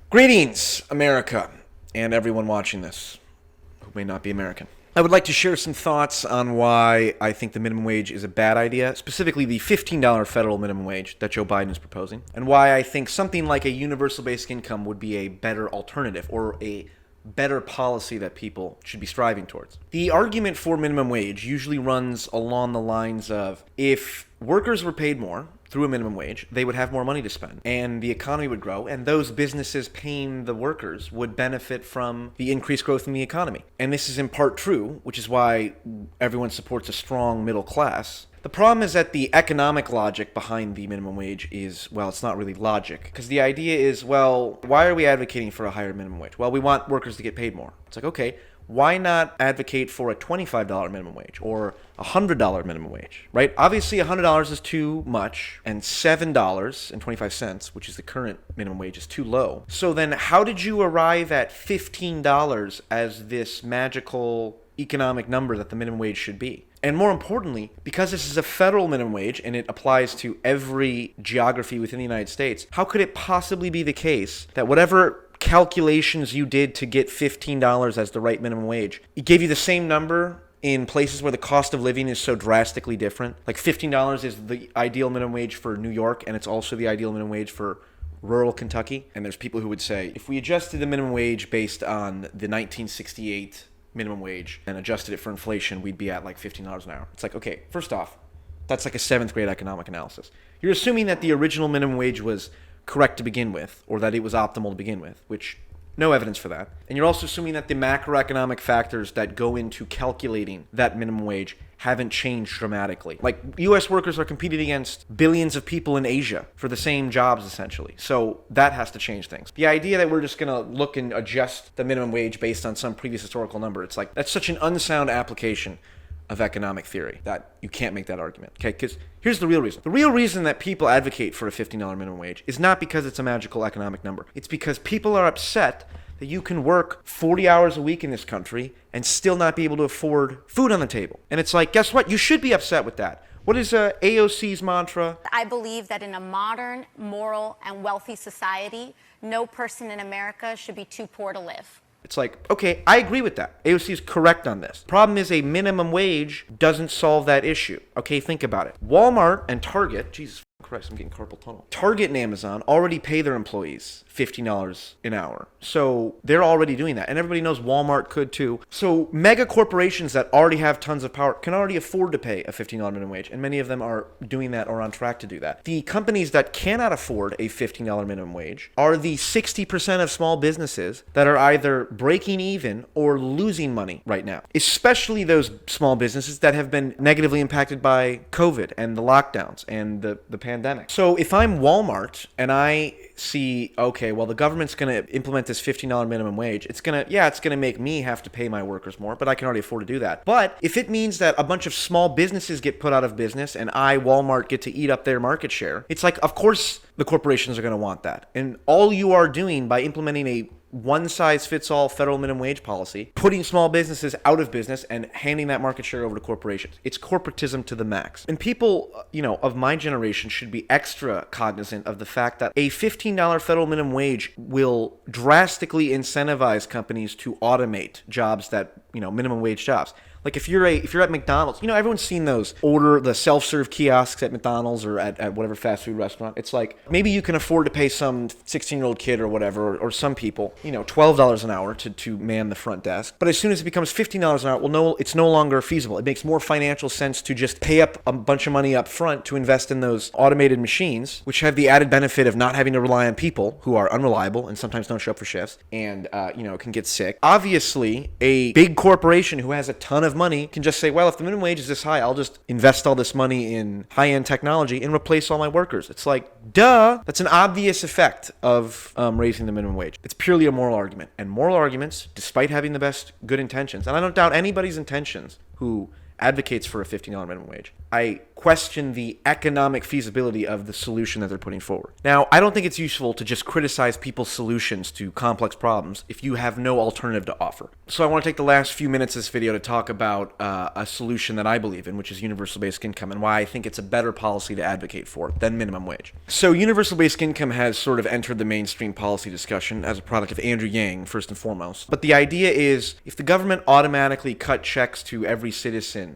Greetings, America, and everyone watching this who may not be American. I would like to share some thoughts on why I think the minimum wage is a bad idea, specifically the $15 federal minimum wage that Joe Biden is proposing, and why I think something like a universal basic income would be a better alternative or a better policy that people should be striving towards. The argument for minimum wage usually runs along the lines of if workers were paid more through a minimum wage, they would have more money to spend, and the economy would grow, and those businesses paying the workers would benefit from the increased growth in the economy. And this is in part true, which is why everyone supports a strong middle class. The problem is that the economic logic behind the minimum wage is, well, it's not really logic. Because the idea is, well, why are we advocating for a higher minimum wage? Well, we want workers to get paid more. It's like, okay, why not advocate for a $25 minimum wage or a $100 minimum wage, right? Obviously, $100 is too much, and $7.25, which is the current minimum wage, is too low. So then how did you arrive at $15 as this magical economic number that the minimum wage should be? And more importantly, because this is a federal minimum wage and it applies to every geography within the United States, how could it possibly be the case that whatever calculations you did to get $15 as the right minimum wage, it gave you the same number in places where the cost of living is so drastically different? Like $15 is the ideal minimum wage for New York, and it's also the ideal minimum wage for rural Kentucky. And there's people who would say, if we adjusted the minimum wage based on the 1968 minimum wage and adjusted it for inflation, we'd be at like $15 an hour. It's like, okay, first off, that's like a 7th grade economic analysis. You're assuming that the original minimum wage was correct to begin with, or that it was optimal to begin with, which no evidence for that. And you're also assuming that the macroeconomic factors that go into calculating that minimum wage haven't changed dramatically. Like, U.S. workers are competing against billions of people in Asia for the same jobs, essentially. So that has to change things. The idea that we're just going to look and adjust the minimum wage based on some previous historical number, it's like, that's such an unsound application of economic theory that you can't make that argument, okay? Because here's the real reason. The real reason that people advocate for a $15 minimum wage is not because it's a magical economic number. It's because people are upset that you can work 40 hours a week in this country and still not be able to afford food on the table. And it's like, guess what? You should be upset with that. What is AOC's mantra? I believe that in a modern, moral, and wealthy society, no person in America should be too poor to live. It's like, okay, I agree with that. AOC is correct on this. Problem is a minimum wage doesn't solve that issue. Okay, think about it. Walmart and Target, Jesus Christ, I'm getting carpal tunnel. Target and Amazon already pay their employees $15 an hour. So they're already doing that. And everybody knows Walmart could too. So mega corporations that already have tons of power can already afford to pay a $15 minimum wage. And many of them are doing that or on track to do that. The companies that cannot afford a $15 minimum wage are the 60% of small businesses that are either breaking even or losing money right now. Especially those small businesses that have been negatively impacted by COVID and the lockdowns and the pandemic. So if I'm Walmart and I see, okay, well, the government's going to implement this $15 minimum wage, it's going to make me have to pay my workers more, but I can already afford to do that. But if it means that a bunch of small businesses get put out of business and I, Walmart, get to eat up their market share, it's like, of course the corporations are going to want that. And all you are doing by implementing a one-size-fits-all federal minimum wage policy, putting small businesses out of business and handing that market share over to corporations. It's corporatism to the max. And people, of my generation should be extra cognizant of the fact that a $15 federal minimum wage will drastically incentivize companies to automate jobs that, minimum wage jobs. Like if you're at McDonald's, everyone's seen those the self-serve kiosks at McDonald's or at whatever fast food restaurant. It's like maybe you can afford to pay some 16-year-old kid or whatever, or some people, $12 an hour to man the front desk. But as soon as it becomes $15 an hour, well, no, it's no longer feasible. It makes more financial sense to just pay up a bunch of money up front to invest in those automated machines, which have the added benefit of not having to rely on people who are unreliable and sometimes don't show up for shifts and can get sick. Obviously, a big corporation who has a ton of money can just say, well, if the minimum wage is this high, I'll just invest all this money in high-end technology and replace all my workers. It's like, duh. That's an obvious effect of raising the minimum wage. It's purely a moral argument. And moral arguments, despite having the best good intentions, and I don't doubt anybody's intentions who advocates for a $15 minimum wage. I question the economic feasibility of the solution that they're putting forward. Now, I don't think it's useful to just criticize people's solutions to complex problems if you have no alternative to offer. So I want to take the last few minutes of this video to talk about a solution that I believe in, which is universal basic income, and why I think it's a better policy to advocate for than minimum wage. So universal basic income has sort of entered the mainstream policy discussion as a product of Andrew Yang, first and foremost. But the idea is, if the government automatically cut checks to every citizen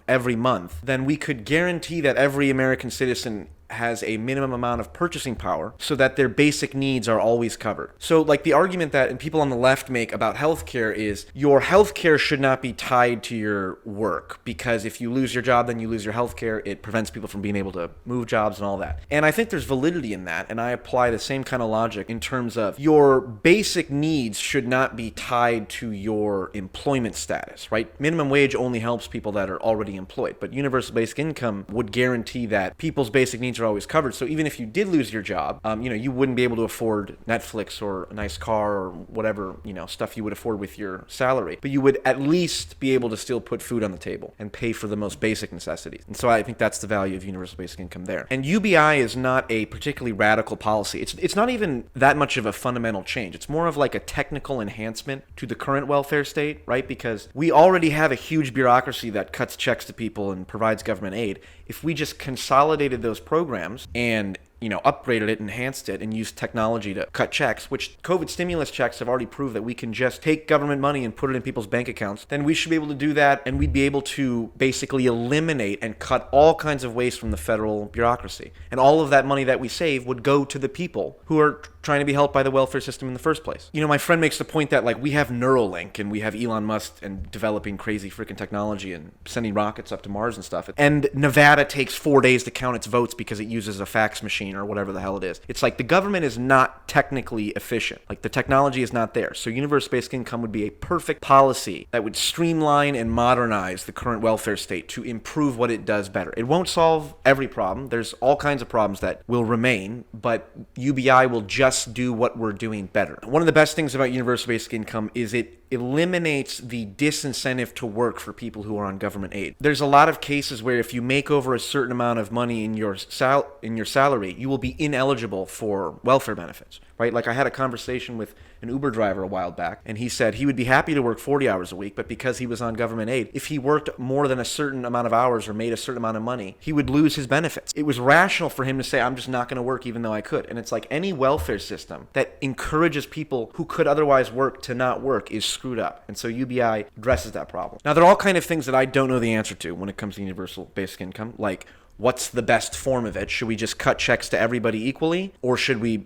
every month, then we could guarantee that every American citizen has a minimum amount of purchasing power so that their basic needs are always covered. So like the argument that and people on the left make about healthcare is your healthcare should not be tied to your work, because if you lose your job, then you lose your healthcare. It prevents people from being able to move jobs and all that. And I think there's validity in that, and I apply the same kind of logic in terms of your basic needs should not be tied to your employment status, right? Minimum wage only helps people that are already employed, but universal basic income would guarantee that people's basic needs are always covered. So even if you did lose your job, you wouldn't be able to afford Netflix or a nice car or whatever, stuff you would afford with your salary. But you would at least be able to still put food on the table and pay for the most basic necessities. And so I think that's the value of universal basic income there. And UBI is not a particularly radical policy. It's not even that much of a fundamental change. It's more of like a technical enhancement to the current welfare state, right? Because we already have a huge bureaucracy that cuts checks to people and provides government aid. If we just consolidated those programs and upgraded it, enhanced it, and used technology to cut checks, which COVID stimulus checks have already proved that we can just take government money and put it in people's bank accounts, then we should be able to do that, and we'd be able to basically eliminate and cut all kinds of waste from the federal bureaucracy. And all of that money that we save would go to the people who are trying to be helped by the welfare system in the first place. My friend makes the point that we have Neuralink and we have Elon Musk and developing crazy freaking technology and sending rockets up to Mars and stuff. And Nevada takes 4 days to count its votes because it uses a fax machine or whatever the hell it is. It's like the government is not technically efficient. The technology is not there. So universal basic income would be a perfect policy that would streamline and modernize the current welfare state to improve what it does better. It won't solve every problem. There's all kinds of problems that will remain, but UBI will just do what we're doing better. One of the best things about universal basic income is it eliminates the disincentive to work for people who are on government aid. There's a lot of cases where if you make over a certain amount of money in your salary, you will be ineligible for welfare benefits, right? I had a conversation with an Uber driver a while back, and he said he would be happy to work 40 hours a week, but because he was on government aid, if he worked more than a certain amount of hours or made a certain amount of money, he would lose his benefits. It was rational for him to say, I'm just not going to work even though I could. And it's like any welfare system that encourages people who could otherwise work to not work is screwed up. And so UBI addresses that problem. Now, there are all kinds of things that I don't know the answer to when it comes to universal basic income, like what's the best form of it? Should we just cut checks to everybody equally? Or should we,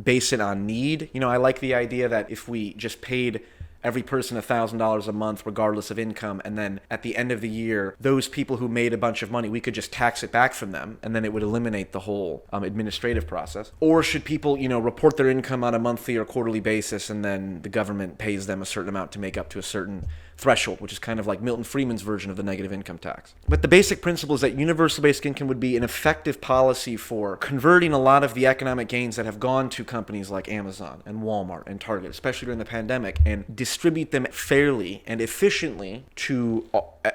base it on need? I like the idea that if we just paid every person $1,000 a month regardless of income, and then at the end of the year, those people who made a bunch of money, we could just tax it back from them, and then it would eliminate the whole administrative process. Or should people, report their income on a monthly or quarterly basis, and then the government pays them a certain amount to make up to a certain threshold, which is kind of like Milton Friedman's version of the negative income tax. But the basic principle is that universal basic income would be an effective policy for converting a lot of the economic gains that have gone to companies like Amazon and Walmart and Target, especially during the pandemic, and distribute them fairly and efficiently to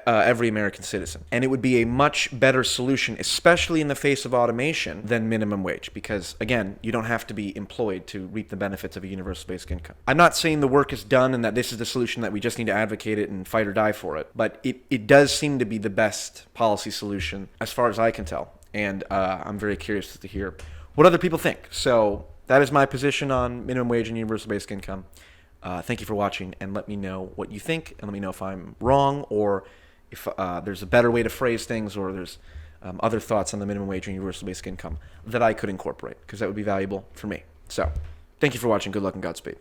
every American citizen. And it would be a much better solution, especially in the face of automation, than minimum wage, because again, you don't have to be employed to reap the benefits of a universal basic income. I'm not saying the work is done and that this is the solution that we just need to advocate it and fight or die for it, but it does seem to be the best policy solution as far as I can tell. And I'm very curious to hear what other people think. So that is my position on minimum wage and universal basic income. Thank you for watching, and let me know what you think, and let me know if I'm wrong, or if there's a better way to phrase things, or there's other thoughts on the minimum wage and universal basic income that I could incorporate, because that would be valuable for me. So, thank you for watching. Good luck and Godspeed.